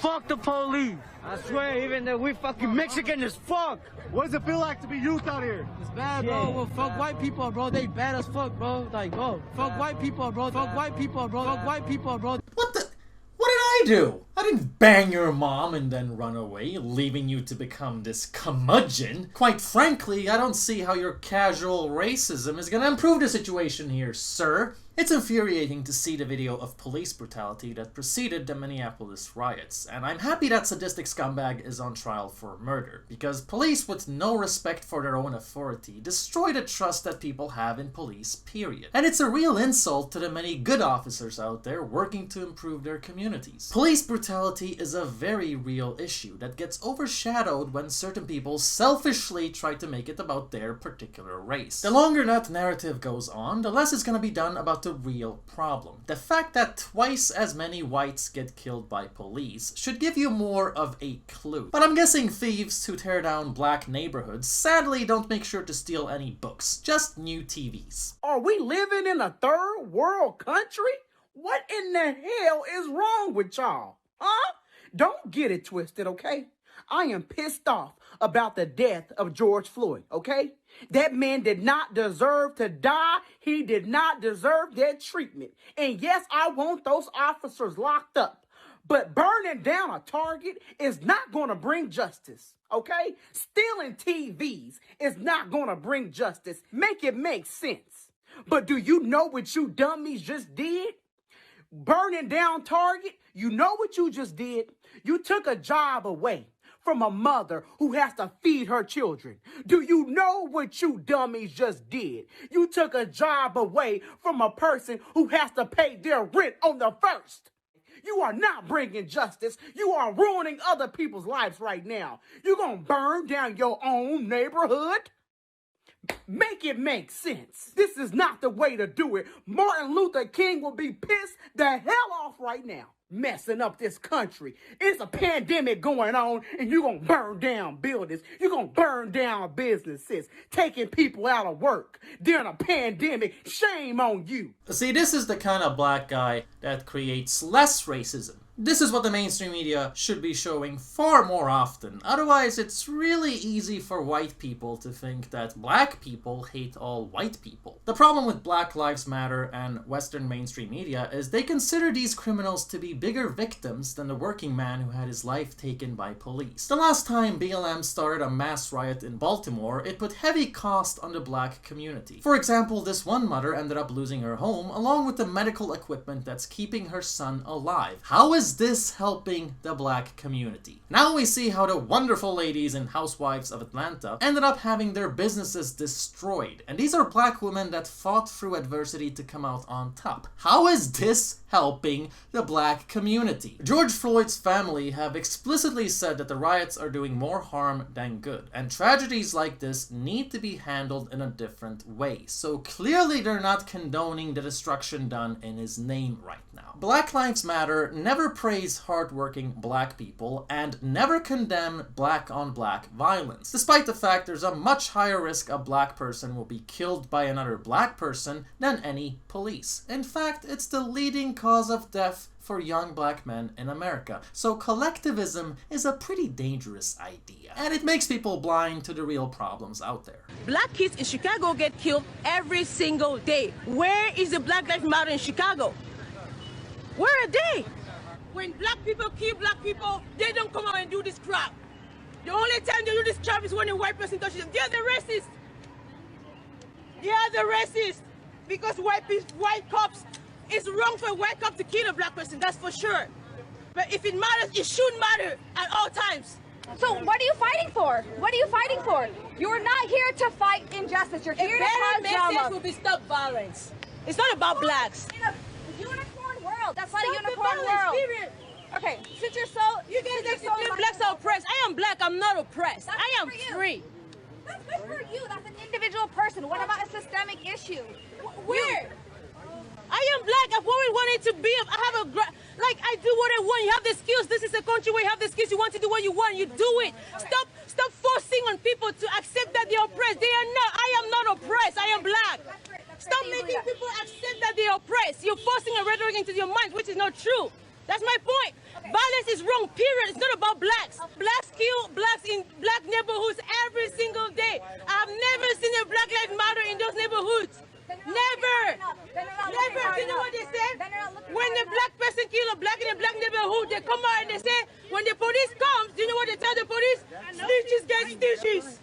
fuck the police. I swear, even though we fucking Mexican as fuck. What does it feel like to be youth out here? It's bad, bro. Well, fuck white people, bro. They bad as fuck, bro. Like, bro. Fuck white people, bro. Fuck white people, bro. Fuck white people, bro. What the? What did I do? I didn't bang your mom and then run away, leaving you to become this curmudgeon. Quite frankly, I don't see how your casual racism is gonna improve the situation here, sir. It's infuriating to see the video of police brutality that preceded the Minneapolis riots, and I'm happy that sadistic scumbag is on trial for murder, because police with no respect for their own authority destroy the trust that people have in police, period. And it's a real insult to the many good officers out there working to improve their communities. Police brutality is a very real issue that gets overshadowed when certain people selfishly try to make it about their particular race. The longer that narrative goes on, the less is going to be done about the real problem. The fact that twice as many whites get killed by police should give you more of a clue. But I'm guessing thieves who tear down black neighborhoods sadly don't make sure to steal any books, just new TVs. Are we living in a third world country? What in the hell is wrong with y'all? Huh? Don't get it twisted, okay? I am pissed off about the death of George Floyd, okay? That man did not deserve to die. He did not deserve that treatment. And yes, I want those officers locked up. But burning down a Target is not going to bring justice, okay? Stealing TVs is not going to bring justice. Make it make sense. But do you know what you dummies just did? Burning down Target, you know what you just did? You took a job away from a mother who has to feed her children. Do you know what you dummies just did? You took a job away from a person who has to pay their rent on the first. You are not bringing justice. You are ruining other people's lives right now. You're going to burn down your own neighborhood? Make it make sense. This is not the way to do it. Martin Luther King will be pissed the hell off right now. Messing up this country. It's a pandemic going on and you're going to burn down buildings. You're going to burn down businesses, taking people out of work during a pandemic. Shame on you. See, this is the kind of black guy that creates less racism. This is what the mainstream media should be showing far more often. Otherwise, it's really easy for white people to think that black people hate all white people. The problem with Black Lives Matter and Western mainstream media is they consider these criminals to be bigger victims than the working man who had his life taken by police. The last time BLM started a mass riot in Baltimore, it put heavy cost on the black community. For example, this one mother ended up losing her home along with the medical equipment that's keeping her son alive. How is this helping the black community? Now we see how the wonderful ladies and housewives of Atlanta ended up having their businesses destroyed. And these are black women that fought through adversity to come out on top. How is this helping the black community? George Floyd's family have explicitly said that the riots are doing more harm than good. And tragedies like this need to be handled in a different way. So clearly they're not condoning the destruction done in his name right now. Black Lives Matter never praise hardworking black people and never condemn black on black violence, despite the fact there's a much higher risk a black person will be killed by another black person than any police. In fact, it's the leading cause of death for young black men in America. So collectivism is a pretty dangerous idea, and it makes people blind to the real problems out there. Black kids in Chicago get killed every single day. Where is the Black Lives Matter in Chicago? Where are they? When black people kill black people, they don't come out and do this crap. The only time they do this crap is when a white person touches them. They're the racists. They are the racists. Because white cops, it's wrong for a white cop to kill a black person, that's for sure. But if it matters, it should matter at all times. So what are you fighting for? What are you fighting for? You're not here to fight injustice. You're here to cause drama. Message will be stop violence. It's not about blacks. In a unicorn world. That's not a unicorn world. Period. Okay, since you're so... You guys think blacks are oppressed. I am black, I'm not oppressed. I am free. That's good for you. That's an individual person. What about a systemic issue? Where? I am black. I've always wanted to be. I have I do what I want. You have the skills. This is a country where you have the skills. You want to do what you want. You do it. Stop forcing on people to accept that they're oppressed. They are not. I am not oppressed. I am black. Stop making people accept that they're oppressed. You're forcing a rhetoric into your mind, which is not true. That's my point. Violence is wrong, period. It's not about blacks. Blacks kill blacks in black neighborhoods every single day. I've never seen a Black Lives Matter in those neighborhoods. Never. Never. You know what they say? When a black person kills a black in a black neighborhood, they come out and they say, when the police comes, you know what they tell the police? Snitches get stitches.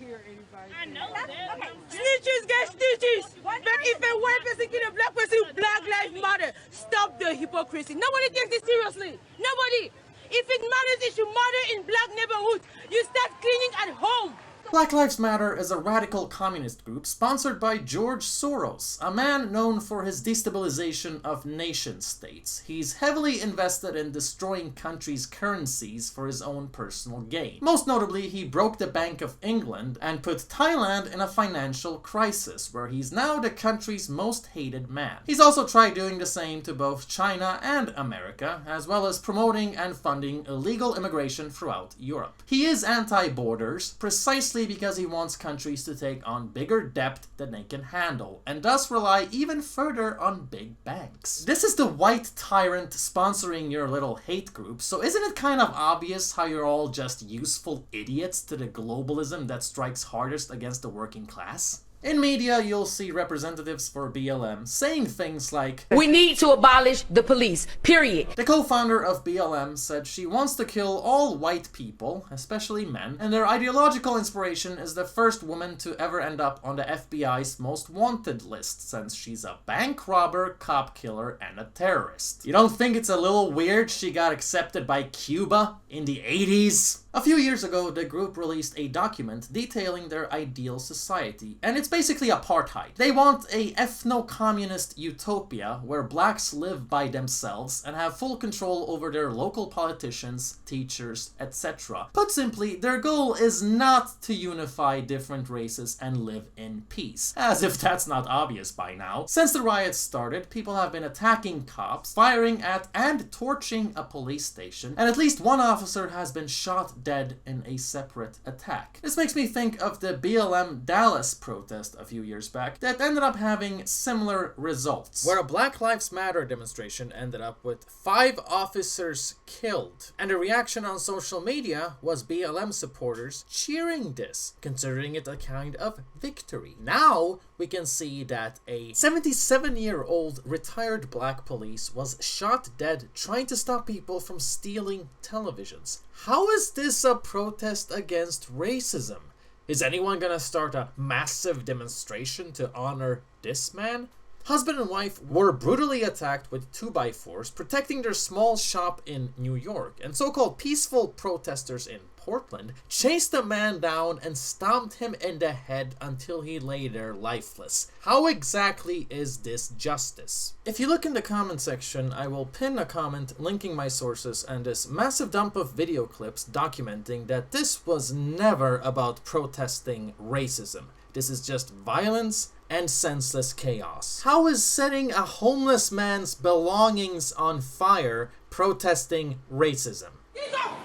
I know that. Okay. Snitches get stitches. But if a white person kills a black person, Black Lives Matter. Stop the hypocrisy. Nobody takes it seriously. Nobody. If it matters, it should matter in black neighborhoods. You start cleaning at home. Black Lives Matter is a radical communist group sponsored by George Soros, a man known for his destabilization of nation-states. He's heavily invested in destroying countries' currencies for his own personal gain. Most notably, he broke the Bank of England and put Thailand in a financial crisis, where he's now the country's most hated man. He's also tried doing the same to both China and America, as well as promoting and funding illegal immigration throughout Europe. He is anti-borders, precisely because he wants countries to take on bigger debt than they can handle, and thus rely even further on big banks. This is the white tyrant sponsoring your little hate group, so isn't it kind of obvious how you're all just useful idiots to the globalism that strikes hardest against the working class? In media, you'll see representatives for BLM saying things like, We need to abolish the police, period. The co-founder of BLM said she wants to kill all white people, especially men, and their ideological inspiration is the first woman to ever end up on the FBI's most wanted list, since she's a bank robber, cop killer, and a terrorist. You don't think it's a little weird she got accepted by Cuba in the 80s? A few years ago, the group released a document detailing their ideal society, and it's basically apartheid. They want a ethno-communist utopia where blacks live by themselves and have full control over their local politicians, teachers, etc. Put simply, their goal is not to unify different races and live in peace. As if that's not obvious by now. Since the riots started, people have been attacking cops, firing at and torching a police station, and at least one officer has been shot dead in a separate attack. This makes me think of the BLM Dallas protest a few years back that ended up having similar results, where a Black Lives Matter demonstration ended up with 5 officers killed, and the reaction on social media was BLM supporters cheering this, considering it a kind of victory. Now we can see that a 77-year-old retired black police was shot dead trying to stop people from stealing televisions. How is this a protest against racism? Is anyone gonna start a massive demonstration to honor this man? Husband and wife were brutally attacked with 2x4s protecting their small shop in New York, and so-called peaceful protesters in Portland chased the man down and stomped him in the head until he lay there lifeless. How exactly is this justice? If you look in the comment section, I will pin a comment linking my sources and this massive dump of video clips documenting that this was never about protesting racism. This is just violence and senseless chaos. How is setting a homeless man's belongings on fire protesting racism? These are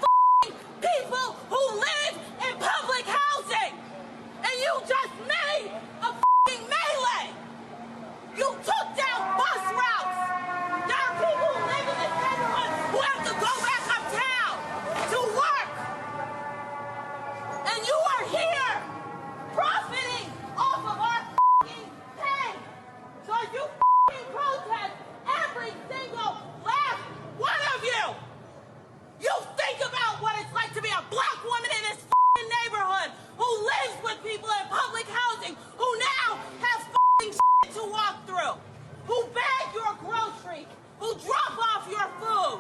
people who live in public housing, and you just made a melee. You took down bus routes. There are people who live in this neighborhood who have to go back uptown to work, and you are here profiting off of our pain. So you protest every single last one of you. You think about what it's like to be a black woman in this neighborhood who lives with people in public housing, who now has shit to walk through, who bag your groceries, who drop off your food,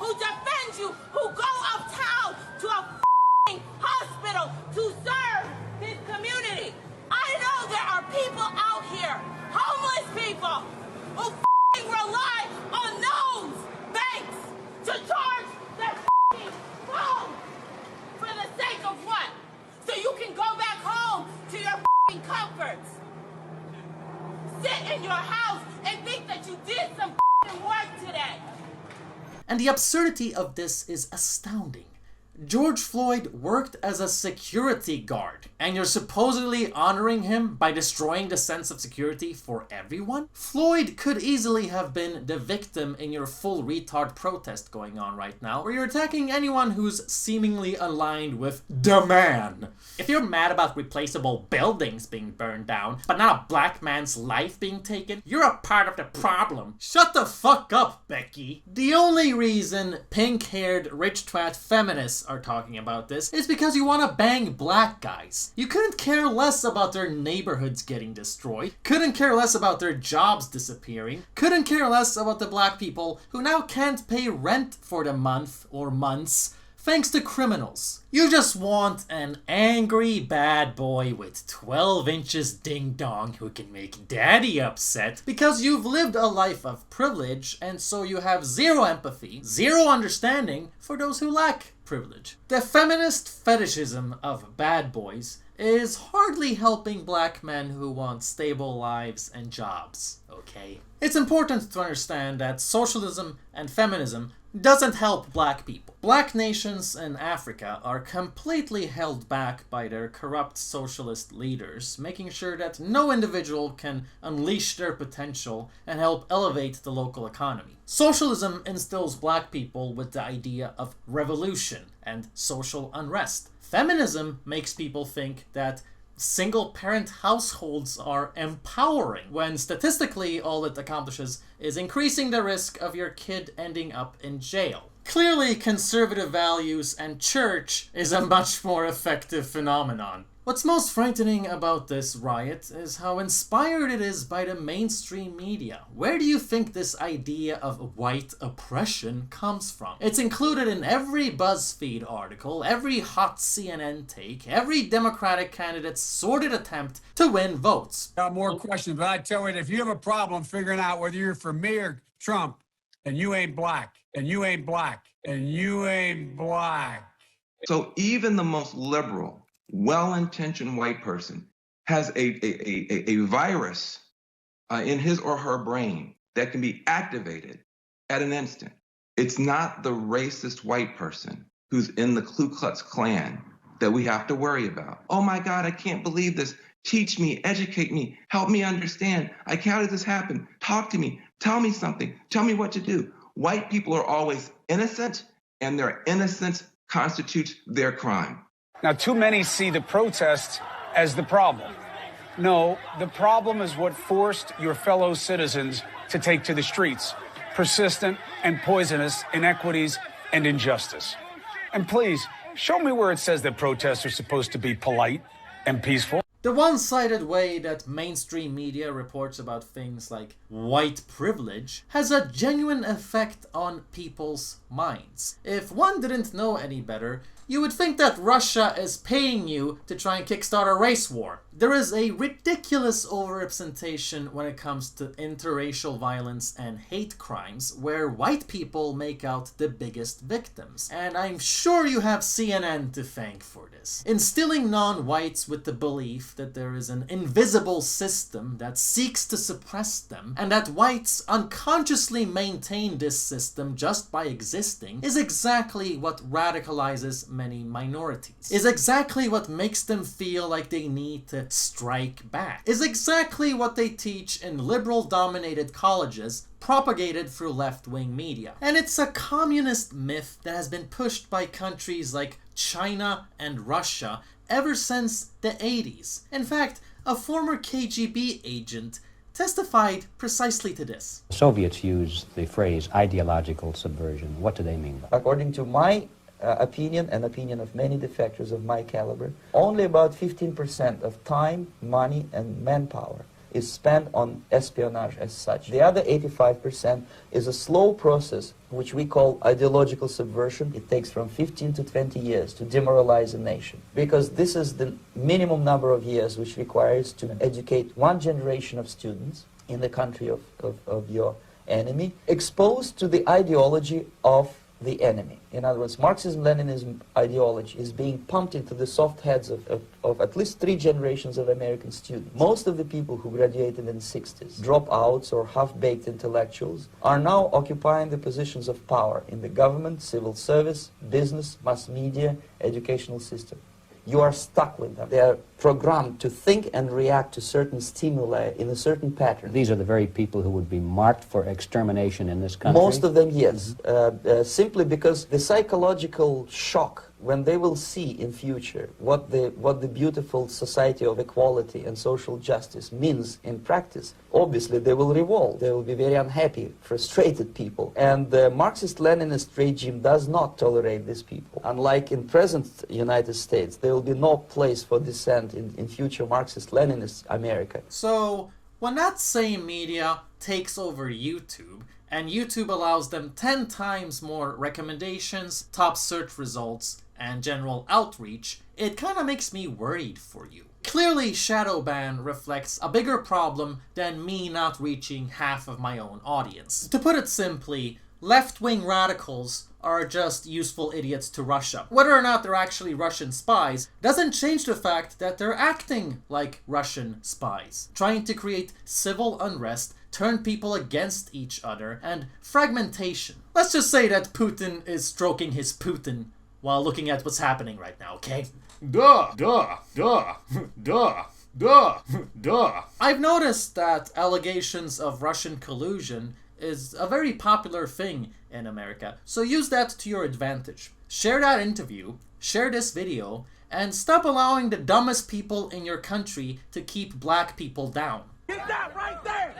who defend you, who go uptown to a hospital to serve this community. I know there are people out here, homeless people, who rely on those banks to charge their phone for the sake of what? So you can go back home to your comforts. Sit in your house and think that you did some work today. And the absurdity of this is astounding. George Floyd worked as a security guard, and you're supposedly honoring him by destroying the sense of security for everyone? Floyd could easily have been the victim in your full retard protest going on right now, where you're attacking anyone who's seemingly aligned with the man. If you're mad about replaceable buildings being burned down, but not a black man's life being taken, you're a part of the problem. Shut the fuck up, Becky. The only reason pink-haired rich twat feminists are talking about this is because you want to bang black guys. You couldn't care less about their neighborhoods getting destroyed, couldn't care less about their jobs disappearing, couldn't care less about the black people who now can't pay rent for the month or months thanks to criminals. You just want an angry bad boy with 12 inches ding-dong who can make daddy upset because you've lived a life of privilege and so you have zero empathy, zero understanding for those who lack privilege. The feminist fetishism of bad boys is hardly helping black men who want stable lives and jobs, okay? It's important to understand that socialism and feminism doesn't help black people. Black nations in Africa are completely held back by their corrupt socialist leaders, making sure that no individual can unleash their potential and help elevate the local economy. Socialism instills black people with the idea of revolution and social unrest. Feminism makes people think that single-parent households are empowering, when statistically all it accomplishes is increasing the risk of your kid ending up in jail. Clearly, conservative values and church is a much more effective phenomenon. What's most frightening about this riot is how inspired it is by the mainstream media. Where do you think this idea of white oppression comes from? It's included in every BuzzFeed article, every hot CNN take, every Democratic candidate's sordid attempt to win votes. Got more questions, but I tell you, if you have a problem figuring out whether you're for me or Trump, and you ain't black, and you ain't black, and you ain't black. So even the most liberal, well-intentioned white person has a virus in his or her brain that can be activated at an instant. It's not the racist white person who's in the Ku Klux Klan that we have to worry about. Oh my God, I can't believe this. Teach me, educate me, help me understand. How did this happen? Talk to me, tell me something, tell me what to do. White people are always innocent, and their innocence constitutes their crime. Now, too many see the protests as the problem. No, the problem is what forced your fellow citizens to take to the streets. Persistent and poisonous inequities and injustice. And please, show me where it says that protests are supposed to be polite and peaceful. The one-sided way that mainstream media reports about things like white privilege has a genuine effect on people's minds. If one didn't know any better, you would think that Russia is paying you to try and kickstart a race war. There is a ridiculous overrepresentation when it comes to interracial violence and hate crimes, where white people make out the biggest victims. And I'm sure you have CNN to thank for this. Instilling non-whites with the belief that there is an invisible system that seeks to suppress them, and that whites unconsciously maintain this system just by existing, is exactly what radicalizes many minorities. Is exactly what makes them feel like they need to strike back. Is exactly what they teach in liberal-dominated colleges propagated through left-wing media. And it's a communist myth that has been pushed by countries like China and Russia ever since the 80s. In fact, a former KGB agent testified precisely to this. Soviets used the phrase ideological subversion. What do they mean by that? According to my opinion and opinion of many defectors of my caliber, only about 15% of time, money, and manpower is spent on espionage as such. The other 85% is a slow process which we call ideological subversion. It takes from 15 to 20 years to demoralize a nation, because this is the minimum number of years which requires to educate one generation of students in the country of your enemy, exposed to the ideology of the enemy. In other words, Marxism-Leninism ideology is being pumped into the soft heads of at least 3 generations of American students. Most of the people who graduated in the 60s, dropouts or half-baked intellectuals, are now occupying the positions of power in the government, civil service, business, mass media, educational system. You are stuck with them. They are programmed to think and react to certain stimuli in a certain pattern. These are the very people who would be marked for extermination in this country? Most of them, yes. Simply because the psychological shock when they will see in future what the beautiful society of equality and social justice means in practice, obviously they will revolt. They will be very unhappy, frustrated people. And the Marxist-Leninist regime does not tolerate these people. Unlike in present United States, there will be no place for dissent in future Marxist-Leninist America. So, when that same media takes over YouTube, and YouTube allows them 10 times more recommendations, top search results, and general outreach, it kinda makes me worried for you. Clearly, shadow ban reflects a bigger problem than me not reaching half of my own audience. To put it simply, left-wing radicals are just useful idiots to Russia. Whether or not they're actually Russian spies doesn't change the fact that they're acting like Russian spies, trying to create civil unrest, turn people against each other, and fragmentation. Let's just say that Putin is stroking his Putin while looking at what's happening right now, okay? Duh, duh, duh, duh, duh, duh. I've noticed that allegations of Russian collusion is a very popular thing in America, so use that to your advantage. Share that interview, share this video, and stop allowing the dumbest people in your country to keep black people down. Get that right there!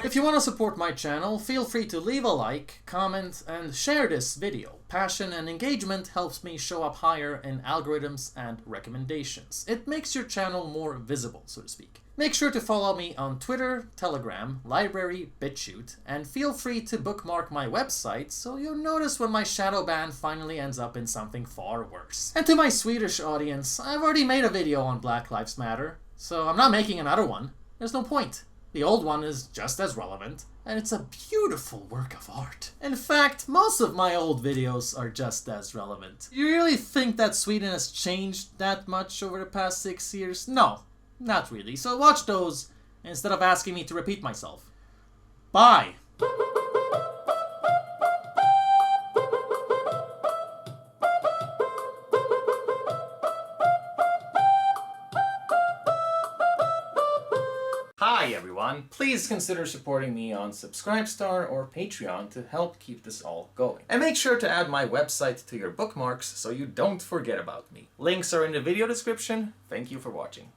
If you want to support my channel, feel free to leave a like, comment, and share this video. Passion and engagement helps me show up higher in algorithms and recommendations. It makes your channel more visible, so to speak. Make sure to follow me on Twitter, Telegram, Library, BitChute, and feel free to bookmark my website so you'll notice when my shadow ban finally ends up in something far worse. And to my Swedish audience, I've already made a video on Black Lives Matter, so I'm not making another one. There's no point. The old one is just as relevant, and it's a beautiful work of art. In fact, most of my old videos are just as relevant. You really think that Sweden has changed that much over the past 6 years? No. Not really, so watch those instead of asking me to repeat myself. Bye! Hi everyone! Please consider supporting me on Subscribestar or Patreon to help keep this all going. And make sure to add my website to your bookmarks so you don't forget about me. Links are in the video description. Thank you for watching.